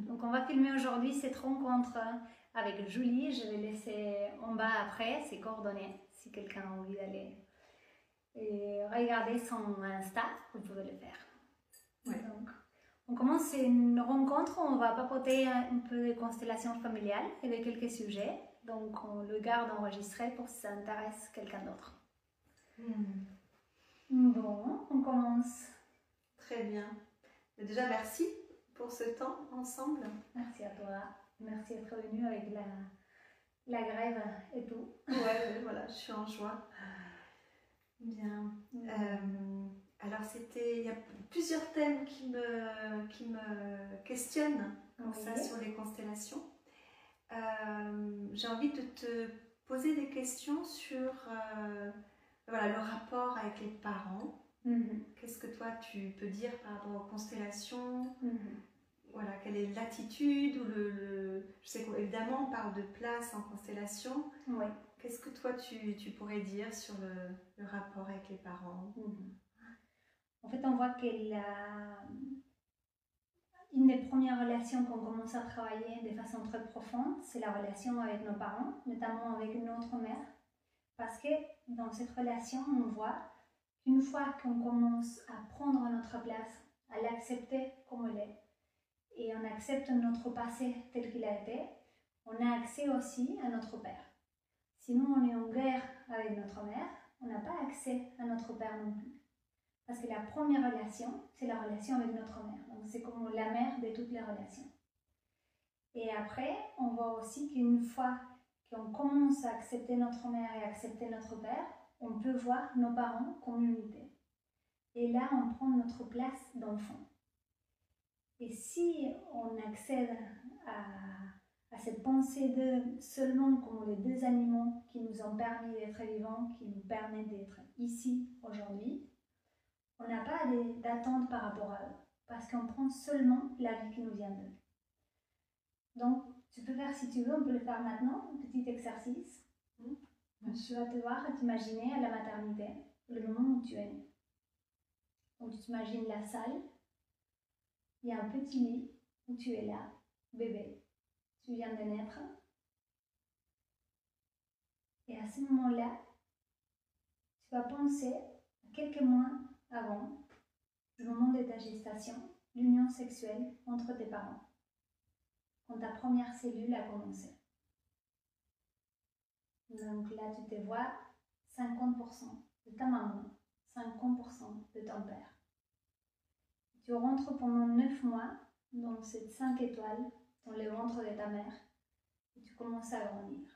Donc on va filmer aujourd'hui cette rencontre avec Julie. Je vais laisser en bas après ses coordonnées si quelqu'un a envie d'aller et regarder son Insta, vous pouvez le faire. Ouais. Donc, on commence une rencontre où on va papoter un peu des constellations familiales et de quelques sujets. Donc on le garde enregistré pour si ça intéresse quelqu'un d'autre. Bon, on commence. Très bien. Déjà, merci pour ce temps ensemble. Merci à toi. Merci d'être venu avec la grève et tout. Ouais, voilà, je suis en joie. Bien. Alors, il y a plusieurs thèmes qui me questionnent comme ça sur les constellations. J'ai envie de te poser des questions sur voilà, le rapport avec les parents. Qu'est-ce que toi tu peux dire par rapport aux constellations? Voilà, quelle est l'attitude ou je sais qu'évidemment on parle de place en constellation. Oui. Qu'est-ce que toi tu pourrais dire sur le rapport avec les parents? En fait, on voit que une des premières relations qu'on commence à travailler de façon très profonde, c'est la relation avec nos parents, notamment avec notre mère. Parce que dans cette relation, on voit qu'une fois qu'on commence à prendre notre place, à l'accepter comme elle est, et on accepte notre passé tel qu'il a été, on a accès aussi à notre père. Si nous, on est en guerre avec notre mère, on n'a pas accès à notre père non plus. Parce que la première relation, c'est la relation avec notre mère. Donc c'est comme la mère de toutes les relations. Et après, on voit aussi qu'une fois qu'on commence à accepter notre mère et à accepter notre père, on peut voir nos parents comme unité. Et là, on prend notre place d'enfant. Et si on accède à cette pensée de seulement comme les deux animaux qui nous ont permis d'être vivants, qui nous permettent d'être ici aujourd'hui, on n'a pas d'attente par rapport à eux, parce qu'on prend seulement la vie qui nous vient d'eux. Donc, tu peux faire, si tu veux, on peut le faire maintenant, un petit exercice. Donc, tu vas te voir, t'imaginer à la maternité, le moment où tu es né. Donc, tu t'imagines la salle, il y a un petit lit où tu es là, bébé, tu viens de naître. Et à ce moment-là, tu vas penser à quelques mois avant le moment de ta gestation, l'union sexuelle entre tes parents, quand ta première cellule a commencé. Donc là, tu te vois 50% de ta maman, 50% de ton père. Tu rentres pendant 9 mois dans cette 5 étoiles, dans le ventre de ta mère, et tu commences à grandir.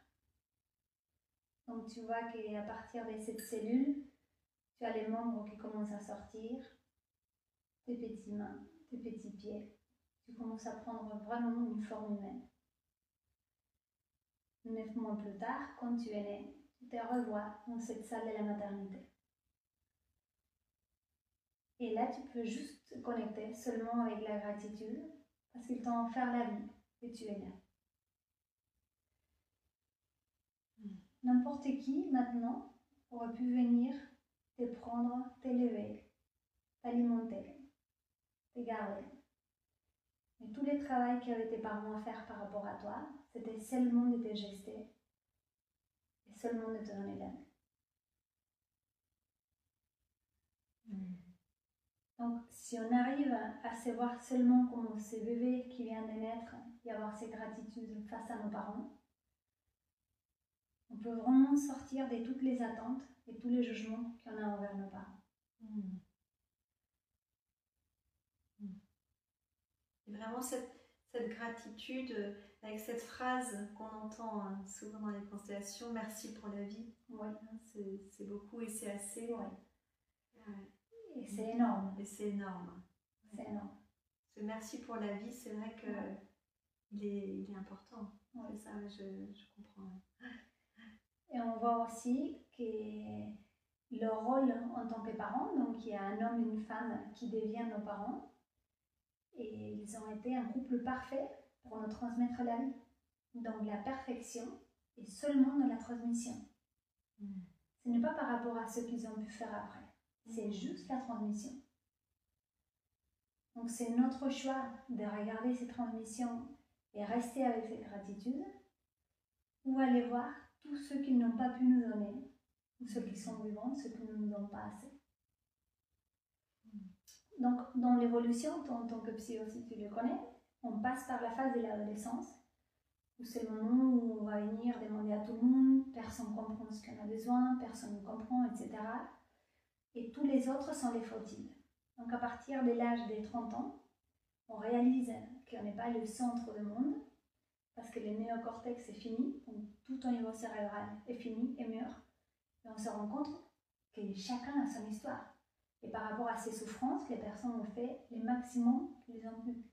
Donc tu vois qu'à partir de cette cellule, tu as les membres qui commencent à sortir, tes petites mains, tes petits pieds. Tu commences à prendre vraiment une forme humaine. 9 mois plus tard, quand tu es né, tu te revois dans cette salle de la maternité. Et là, tu peux juste te connecter seulement avec la gratitude, parce qu'ils t'ont offert la vie et tu es là. N'importe qui, maintenant, aurait pu venir te prendre, t'élever, t'alimenter, te garder. Mais tout le travail qu'avaient tes parents à faire par rapport à toi, c'était seulement de te gester et seulement de te donner la vie. Donc, si on arrive à se voir seulement comme ce bébé qui vient de naître et avoir cette gratitude face à nos parents, on peut vraiment sortir de toutes les attentes et tous les jugements qu'on a envers nos parents. Et vraiment cette gratitude avec cette phrase qu'on entend souvent dans les constellations, merci pour la vie. Oui. C'est beaucoup et c'est assez. Oui. Et c'est énorme. Et c'est énorme. C'est énorme. Ce merci pour la vie, c'est vrai que il est important. Oui. C'est ça, je comprends. Et on voit aussi que leur rôle en tant que parents, donc il y a un homme et une femme qui deviennent nos parents, et ils ont été un couple parfait pour nous transmettre la vie. Donc la perfection est seulement dans la transmission. Ce n'est pas par rapport à ce qu'ils ont pu faire après. C'est juste la transmission. Donc c'est notre choix de regarder ces transmissions et rester avec cette gratitude, ou aller voir tous ceux qui n'ont pas pu nous donner, ou ceux qui sont vivants, ceux qui ne nous donnent pas assez. Donc dans l'évolution, en tant que psy aussi tu le connais, on passe par la phase de l'adolescence, où c'est le moment où on va venir demander à tout le monde, personne ne comprend ce qu'on a besoin, personne ne comprend, etc. Et tous les autres sont les fautifs. Donc à partir de l'âge des 30 ans, on réalise qu'on n'est pas le centre du monde, parce que le néocortex est fini, donc tout au niveau cérébral est fini et mûr. Et on se rend compte que chacun a son histoire. Et par rapport à ses souffrances, les personnes ont fait le maximum qu'ils ont pu.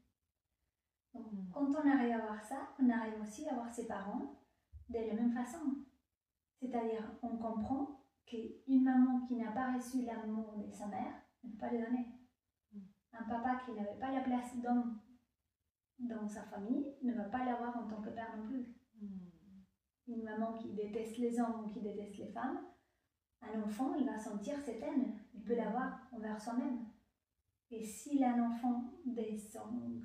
Donc, quand on arrive à voir ça, on arrive aussi à voir ses parents de la même façon. C'est-à-dire, on comprend qu'une maman qui n'a pas reçu l'amour de sa mère ne peut pas le donner. Un papa qui n'avait pas la place d'homme dans sa famille ne va pas l'avoir en tant que père non plus. Une maman qui déteste les hommes ou qui déteste les femmes, un enfant, il va sentir cette haine. Il peut l'avoir envers soi-même. Et s'il a un enfant,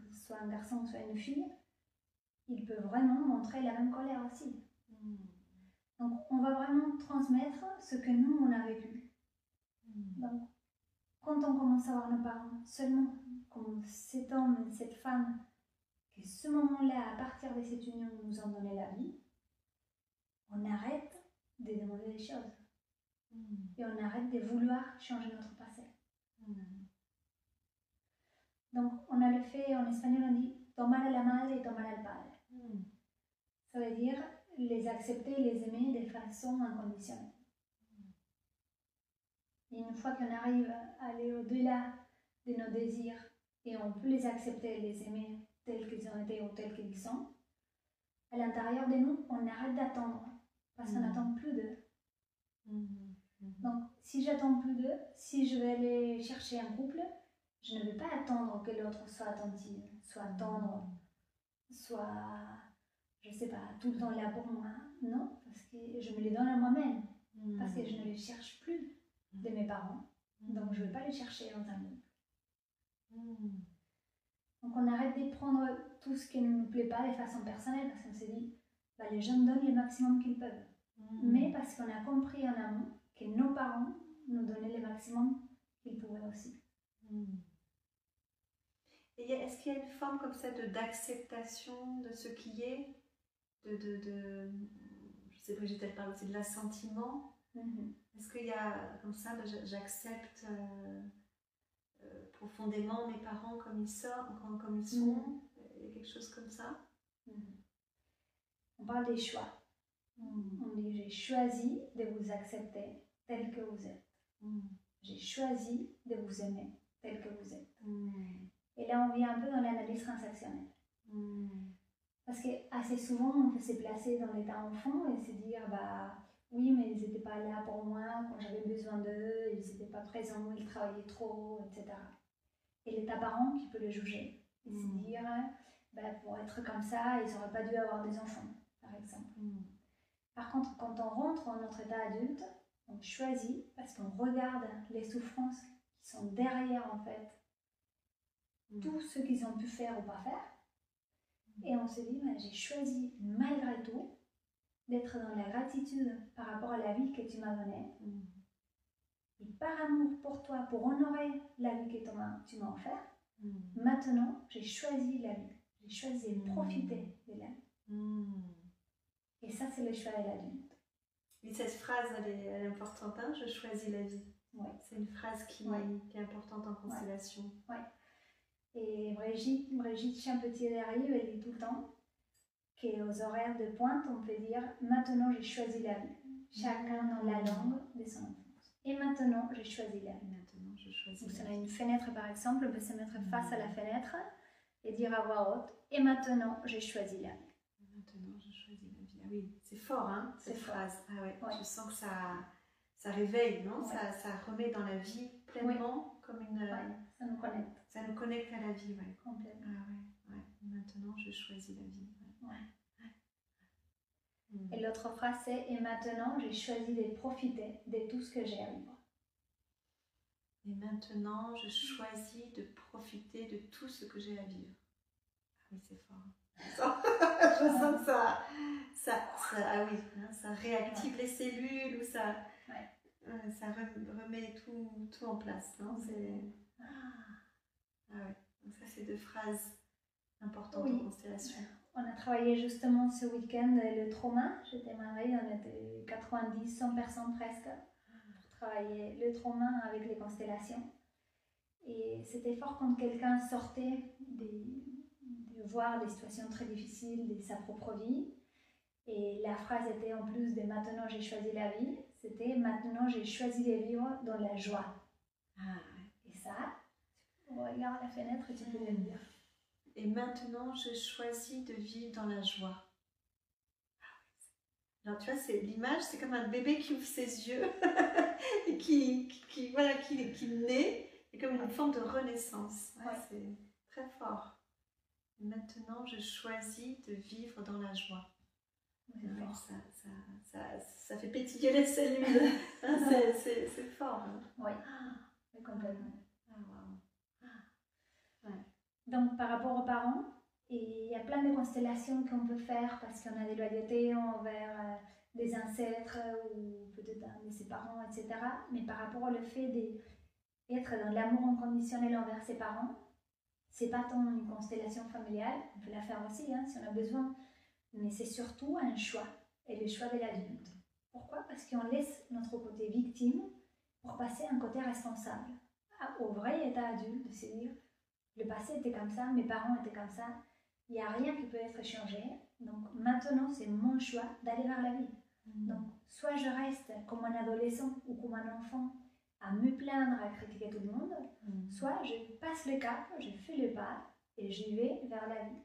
soit un garçon, soit une fille, il peut vraiment montrer la même colère aussi. Donc, on va vraiment transmettre ce que nous, on a vécu. Donc, quand on commence à voir nos parents, seulement comme cet homme, cette femme, que ce moment-là, à partir de cette union, nous ont donné la vie, on arrête de demander des choses. Et on arrête de vouloir changer notre passé. Donc, on a le fait, en espagnol, on dit tomar a la madre et tomar al padre. Ça veut dire les accepter, les aimer de façon inconditionnelle. Et une fois qu'on arrive à aller au-delà de nos désirs et on peut les accepter et les aimer tels qu'ils ont été ou tels qu'ils sont, à l'intérieur de nous, on arrête d'attendre parce qu'on n'attend plus d'eux. Donc, si j'attends plus d'eux, si je vais aller chercher un couple, je ne vais pas attendre que l'autre soit attentive, soit tendre, soit, je sais pas, tout le temps là pour moi. Non, parce que je me les donne à moi-même. Parce que je ne les cherche plus de mes parents. Donc, je ne vais pas les chercher dans un couple. Donc, on arrête de prendre tout ce qui ne nous plaît pas de façon personnelle parce qu'on s'est dit, bah, les jeunes donnent le maximum qu'ils peuvent. Mais parce qu'on a compris en amont que nos parents nous donnaient le maximum qu'ils pouvaient aussi. Et est-ce qu'il y a une forme comme ça d'acceptation de ce qui est, je sais Brigitte, elle parle aussi de l'assentiment. Est-ce qu'il y a comme ça, j'accepte profondément mes parents comme ils sont, il y a quelque chose comme ça? On parle des choix. On dit j'ai choisi de vous accepter tel que vous êtes. J'ai choisi de vous aimer tel que vous êtes. Et là, on vient un peu dans l'analyse transactionnelle. Parce que assez souvent, on peut se placer dans l'état enfant et se dire, bah oui, mais ils n'étaient pas là pour moi quand j'avais besoin d'eux, ils n'étaient pas présents, ils travaillaient trop, etc. Et l'état parent qui peut le juger et se dire, bah, pour être comme ça, ils n'auraient pas dû avoir des enfants, par exemple. Par contre, quand on rentre dans notre état adulte, on choisit parce qu'on regarde les souffrances qui sont derrière, en fait, tout ce qu'ils ont pu faire ou pas faire. Et on se dit, bah, j'ai choisi malgré tout d'être dans la gratitude par rapport à la vie que tu m'as donnée. Et par amour pour toi, pour honorer la vie que tu m'as offerte, maintenant, j'ai choisi la vie. J'ai choisi de profiter de la vie. Et ça, c'est le choix de l'adulte. Et cette phrase, elle est importante, hein, je choisis la vie. Ouais. C'est une phrase qui est importante en constellation. Ouais. Et Brigitte Champetier-Derive, elle dit tout le temps qu'aux horaires de pointe, on peut dire « Maintenant, j'ai choisi la vie ». Chacun dans la langue de son enfance. Et maintenant, j'ai choisi la vie. Maintenant, je choisis la vie. Donc, si on a une fenêtre, par exemple, on peut se mettre face à la fenêtre et dire à voix haute « Et maintenant, j'ai choisi la vie ». Maintenant, je choisis la vie. Ah oui, c'est fort, hein, cette phrase. Fort. Ah ouais. Je sens que ça réveille, non? Ça remet dans la vie pleinement comme une... ça nous connecte. Ça nous connecte à la vie, Complètement. Ah ouais. Maintenant, je choisis la vie. Et l'autre phrase, c'est « Et maintenant, j'ai choisi de profiter de tout ce que j'ai à vivre ». Et maintenant, je choisis de profiter de tout ce que j'ai à vivre. Ah oui, c'est fort. Je sens que ah oui, hein, ça réactive les cellules ou ça, ça remet tout en place. Non, ah ouais. Donc ça, c'est deux phrases importantes en constellation. On a travaillé justement ce week-end le trauma. J'étais malade, on était 90, 100 personnes presque pour travailler le trauma avec les constellations. Et c'était fort quand quelqu'un sortait de voir des situations très difficiles de sa propre vie. Et la phrase était en plus de maintenant j'ai choisi la vie, c'était maintenant j'ai choisi de vivre dans la joie. Et ça, on regarde la fenêtre et tu peux le dire. Et maintenant je choisis de vivre dans la joie. Alors tu vois, c'est l'image, c'est comme un bébé qui ouvre ses yeux et qui naît, et comme une forme de renaissance. C'est très fort. Et maintenant je choisis de vivre dans la joie. Ça fait pétiller les cellules. C'est fort. Hein. Oui, complètement. Donc, par rapport aux parents, il y a plein de constellations qu'on peut faire parce qu'on a des loyautés envers des ancêtres ou peut-être de ses parents, etc. Mais par rapport au fait d'être dans l'amour inconditionnel envers ses parents, c'est pas tant une constellation familiale, on peut la faire aussi hein, si on a besoin, mais c'est surtout un choix, et le choix de l'adulte. Pourquoi? Parce qu'on laisse notre côté victime pour passer un côté responsable, au vrai état adulte, de se dire le passé était comme ça, mes parents étaient comme ça, il n'y a rien qui peut être changé, donc maintenant c'est mon choix d'aller vers la vie. Donc soit je reste comme un adolescent ou comme un enfant à me plaindre, à critiquer tout le monde, soit je passe le cap, je fais le pas et je vais vers la vie.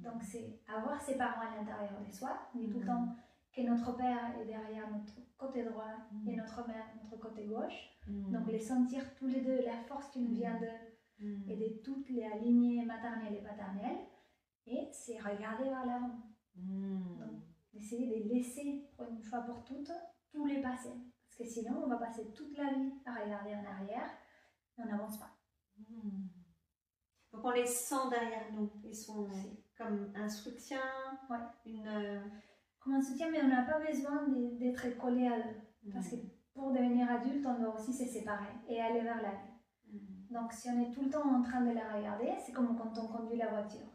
Donc c'est avoir ses parents à l'intérieur de soi, mais tout le temps que notre père est derrière notre côté droit et notre mère notre côté gauche, donc les sentir tous les deux, la force qui nous vient d'eux et de toutes les lignées maternelles et paternelles, et c'est regarder vers l'avant. Donc d'essayer de laisser pour une fois pour toutes tous les passés, parce que sinon on va passer toute la vie à regarder en arrière et on n'avance pas. Donc on les sent derrière nous, ils sont comme un soutien, comme un soutien, mais on n'a pas besoin d'être collé à eux, parce que pour devenir adulte, on doit aussi se séparer et aller vers la vie. Donc si on est tout le temps en train de la regarder, c'est comme quand on conduit la voiture.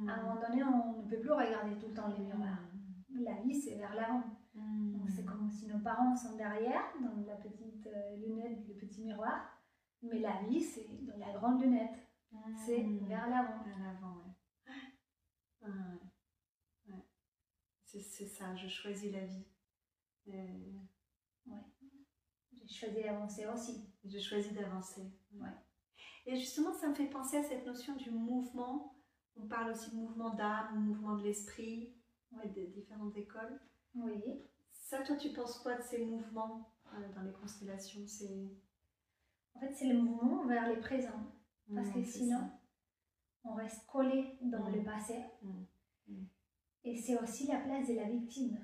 À un moment donné, on ne peut plus regarder tout le temps les miroirs. La vie, c'est vers l'avant. Donc c'est comme si nos parents sont derrière, dans la petite lunette, le petit miroir, mais la vie, c'est dans la grande lunette. C'est vers l'avant. Vers l'avant, C'est ça, je choisis la vie. J'ai choisi d'avancer aussi. Je choisis d'avancer. Et justement, ça me fait penser à cette notion du mouvement. On parle aussi de mouvement d'âme, mouvement de l'esprit, des différentes écoles. Oui. Ça, toi, tu penses quoi de ces mouvements dans les constellations? En fait, c'est le mouvement vers le présent. Parce que sinon, on reste collé dans le passé. Et c'est aussi la place de la victime.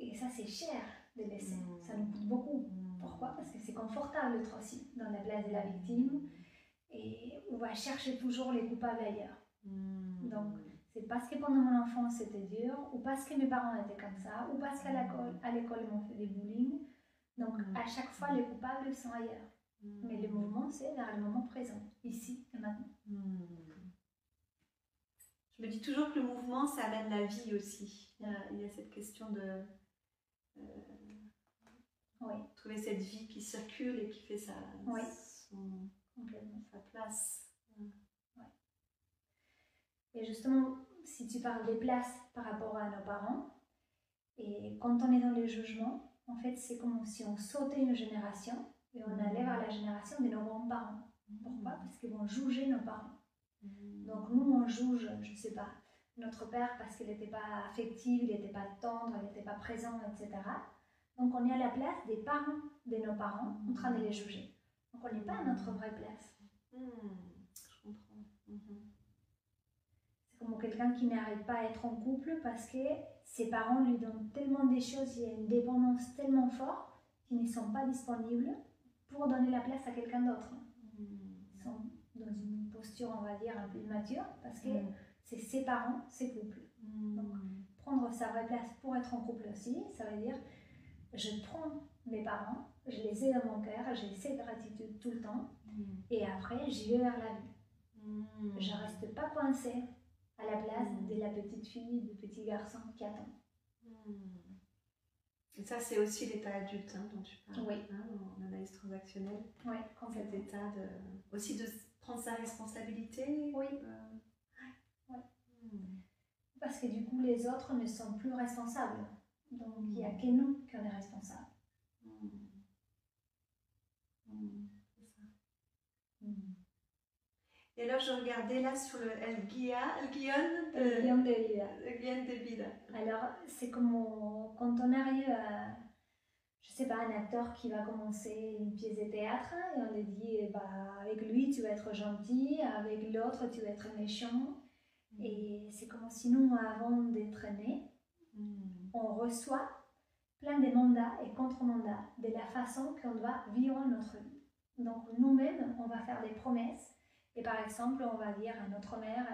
Et ça, c'est cher de laisser. Ça nous coûte beaucoup. Pourquoi? Parce que c'est confortable d'être aussi dans la place de la victime. Et on va chercher toujours les coupables ailleurs. Donc, c'est parce que pendant mon enfance c'était dur, ou parce que mes parents étaient comme ça, ou parce qu'à l'école ils m'ont fait des bullying. Donc, à chaque fois, les coupables sont ailleurs. Mais le mouvement, c'est vers le moment présent, ici et maintenant. Je me dis toujours que le mouvement, ça amène la vie aussi. Il y a cette question de trouver cette vie qui circule et qui fait sa place. Et justement, si tu parles des places par rapport à nos parents, et quand on est dans le jugement, en fait, c'est comme si on sautait une génération et on allait vers la génération de nos grands-parents. Pourquoi? Parce qu'ils vont juger nos parents. Donc nous, on juge, je ne sais pas, notre père parce qu'il n'était pas affectif, il n'était pas tendre, il n'était pas présent, etc. Donc on est à la place des parents de nos parents en train de les juger. Donc on n'est pas à notre vraie place. Je comprends. C'est comme quelqu'un qui n'arrive pas à être en couple parce que ses parents lui donnent tellement des choses, il y a une dépendance tellement forte qu'ils ne sont pas disponibles pour donner la place à quelqu'un d'autre. Ils sont dans une posture, on va dire, un peu immature, parce que c'est ses parents, ses couples. Donc, prendre sa vraie place pour être en couple aussi, ça veut dire, je prends mes parents, je les ai dans mon cœur, j'ai cette gratitude tout le temps, et après, j'y vais vers la vie. Je ne reste pas coincée à la place de la petite fille, du petit garçon qui attend. Et ça, c'est aussi l'état adulte dont tu parles, oui. En analyse transactionnelle. Oui, cet état aussi de prendre sa responsabilité. Oui. Parce que du coup, les autres ne sont plus responsables. Donc, il n'y a que nous qui en est responsables. Et alors, je regardais là sur le El Guion de Vida. Alors, c'est comme quand on arrive à, je sais pas, un acteur qui va commencer une pièce de théâtre et on lui dit, avec lui, tu vas être gentil, avec l'autre, tu vas être méchant. Et c'est comme si nous, avant d'être nés, on reçoit plein de mandats et contre-mandats de la façon qu'on doit vivre notre vie. Donc, nous-mêmes, on va faire des promesses. Et par exemple, on va dire à notre mère,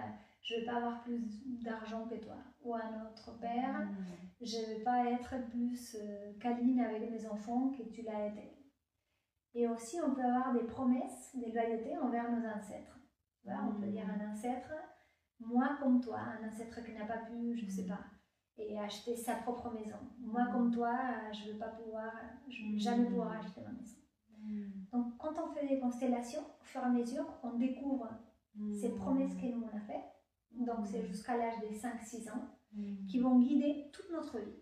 je ne veux pas avoir plus d'argent que toi. Ou à notre père, je ne veux pas être plus câline avec mes enfants que tu l'as été. Et aussi, on peut avoir des promesses de loyauté envers nos ancêtres. Tu vois, on peut dire à un ancêtre, moi comme toi, un ancêtre qui n'a pas pu, je ne sais pas, et acheter sa propre maison. Moi comme toi, je ne veux pas pouvoir, je ne vais jamais pouvoir acheter ma maison. Donc, quand on fait des constellations, au fur et à mesure, on découvre ces promesses que nous on a faites. Donc, c'est jusqu'à l'âge de 5-6 ans qui vont guider toute notre vie.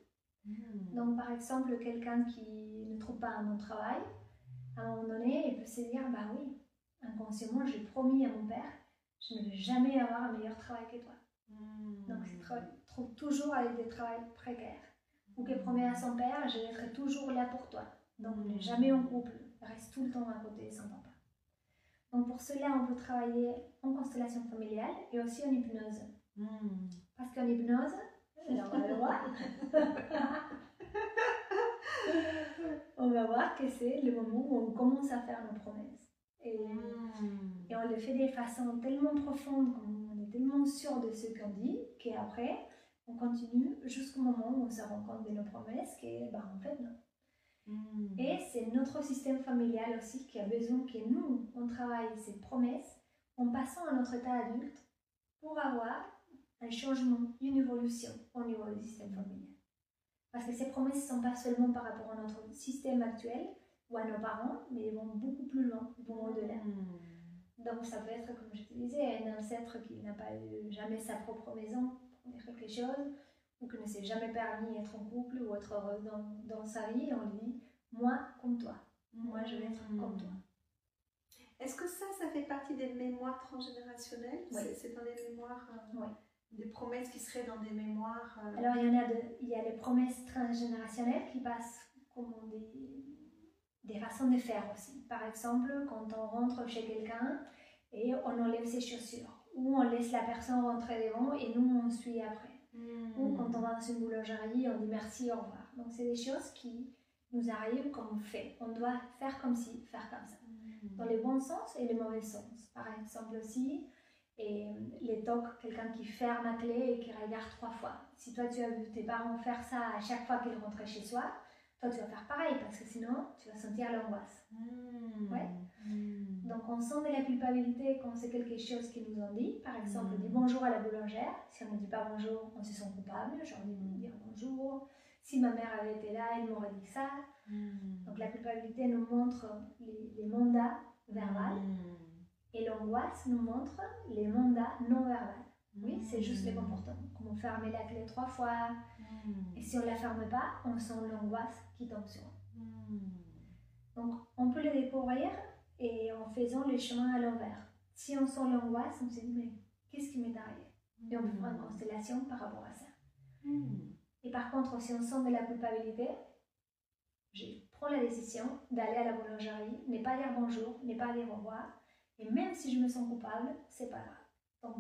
Donc, par exemple, quelqu'un qui ne trouve pas un bon travail, à un moment donné, il peut se dire, bah oui, inconsciemment, j'ai promis à mon père, je ne vais jamais avoir un meilleur travail que toi. Donc, il trouve toujours avec des travails précaires. Ou qu'il promet à son père, je vais être toujours là pour toi. Donc, on n'est jamais en couple, reste tout le temps à côté de son papa. Donc, pour cela, on peut travailler en constellation familiale et aussi en hypnose. Parce qu'en hypnose, alors on va le voir, on va voir que c'est le moment où on commence à faire nos promesses. Et on le fait de façon tellement profonde, on est tellement sûr de ce qu'on dit, qu'après, on continue jusqu'au moment où on se rend compte de nos promesses, en fait, non. Et c'est notre système familial aussi qui a besoin que nous, on travaille ces promesses en passant à notre état adulte pour avoir un changement, une évolution au niveau du système familial. Parce que ces promesses ne sont pas seulement par rapport à notre système actuel ou à nos parents, mais elles vont beaucoup plus loin, vont au-delà. Donc ça peut être, comme je te disais, un ancêtre qui n'a pas eu jamais sa propre maison pour dire quelque chose, ou qui ne s'est jamais permis d'être en couple ou être heureuse dans sa vie, et on lui dit, moi comme toi, moi je vais être comme toi. Est-ce que ça fait partie des mémoires transgénérationnelles? Oui. C'est dans les mémoires, oui. Des promesses qui seraient dans des mémoires Alors il y en a deux. Il y a les promesses transgénérationnelles qui passent comme des façons de faire aussi. Par exemple, quand on rentre chez quelqu'un et on enlève ses chaussures, ou on laisse la personne rentrer devant et nous on suit après. Ou quand on va dans une boulangerie, on dit merci, au revoir. Donc c'est des choses qui nous arrivent comme on fait. On doit faire comme ci, faire comme ça. Dans le bon sens et le mauvais sens. Par exemple aussi, et les tocs, quelqu'un qui ferme la clé et qui regarde 3 fois. Si toi tu as vu tes parents faire ça à chaque fois qu'ils rentraient chez soi, toi tu vas faire pareil parce que sinon tu vas sentir l'angoisse. Ouais. Donc on sent de la culpabilité quand c'est quelque chose qu'ils nous ont dit. Par exemple, on dit bonjour à la boulangère. Si on ne dit pas bonjour, on se sent coupable. J'ai envie de dire bonjour. Si ma mère avait été là, elle m'aurait dit ça. Donc la culpabilité nous montre les mandats verbaux. Et l'angoisse nous montre les mandats non verbaux. Oui, c'est juste les comportements. Comme on ferme la clé 3 fois, et si on ne la ferme pas, on sent l'angoisse qui tombe sur nous. Donc, on peut le découvrir et en faisant le chemin à l'envers. Si on sent l'angoisse, on se dit, mais qu'est-ce qui m'est arrivé? Et on peut faire une constellation par rapport à ça. Et par contre, si on sent de la culpabilité, je prends la décision d'aller à la boulangerie, ne pas dire bonjour, ne pas dire au revoir. Et même si je me sens coupable, c'est pas grave. Donc,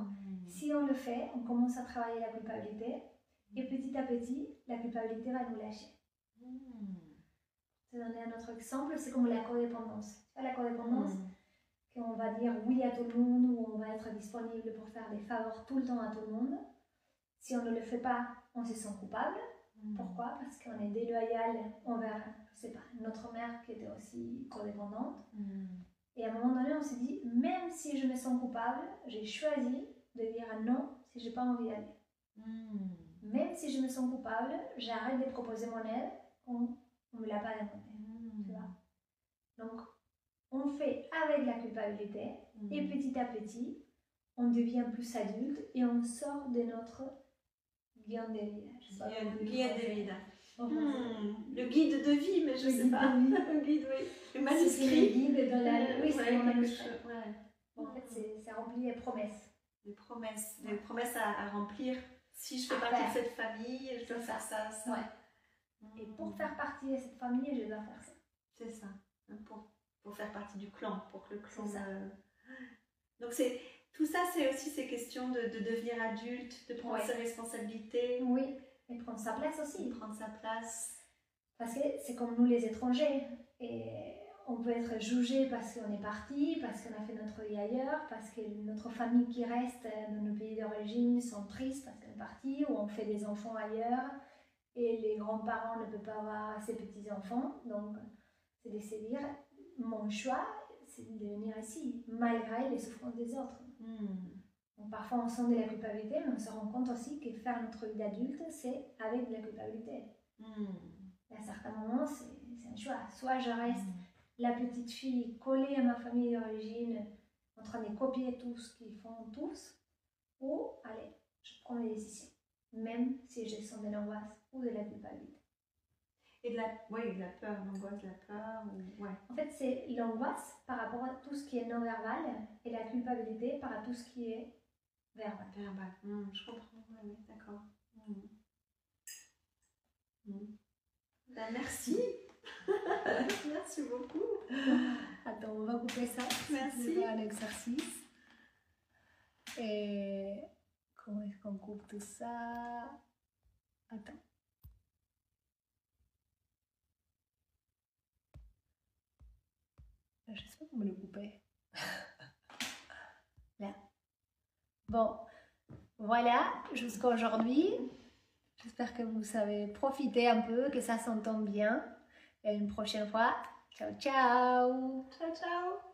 si on le fait, on commence à travailler la culpabilité et petit à petit, la culpabilité va nous lâcher. te donner un autre exemple, c'est comme la codépendance. La codépendance, qu'on va dire oui à tout le monde ou on va être disponible pour faire des faveurs tout le temps à tout le monde. Si on ne le fait pas, on se sent coupable. Pourquoi? Parce qu'on est déloyal envers, je sais pas, notre mère qui était aussi codépendante. Et à un moment donné, on s'est dit, même si je me sens coupable, j'ai choisi de dire non si j'ai pas envie d'aller. Même si je me sens coupable, j'arrête de proposer mon aide, on ne me l'a pas demandé. Tu vois? Donc, on fait avec la culpabilité et petit à petit, on devient plus adulte et on sort de notre guion de vie. Guide de vie. Le guide de vie, mais je ne sais pas. Le guide, oui. Le manuscrit. C'est le guide dans la... Oui, c'est le manuscrit. Ouais. En fait, c'est rempli des promesses. Des promesses à remplir. Si je fais partie de cette famille, je dois faire ça. Ouais. Et pour faire partie de cette famille, je dois faire ça. C'est ça. Pour faire partie du clan, pour que le clan... Donc tout ça, c'est aussi ces questions de devenir adulte, de prendre ses responsabilités. Oui, et prendre sa place aussi. Prendre sa place. Parce que c'est comme nous les étrangers. Et on peut être jugé parce qu'on est parti, parce qu'on a fait notre vie ailleurs, parce que notre famille qui reste dans nos pays d'origine sont tristes parce qu'on est parti, ou on fait des enfants ailleurs, et les grands-parents ne peuvent pas avoir ses petits-enfants. Donc, c'est de se dire, mon choix, c'est de venir ici, malgré les souffrances des autres. Donc, parfois, on sent de la culpabilité, mais on se rend compte aussi que faire notre vie d'adulte, c'est avec de la culpabilité. Et à certains moments, c'est un choix. Soit je reste la petite fille collée à ma famille d'origine, en train de copier tout ce qu'ils font tous, ou, allez, je prends des décisions, même si je sens de l'angoisse ou de la culpabilité. Et de la peur, l'angoisse, de la peur. En fait, c'est l'angoisse par rapport à tout ce qui est non-verbal et la culpabilité par rapport à tout ce qui est verbal. Je comprends, oui, d'accord. Ben, merci. Merci beaucoup. Attends, on va couper ça. Merci. C'est un exercice. Et comment est-ce qu'on coupe tout ça? Attends. J'espère qu'on me le couper. Là. Bon, voilà, jusqu'à aujourd'hui. J'espère que vous savez profiter un peu, que ça s'entend bien. Et une prochaine fois, ciao ciao. Ciao ciao.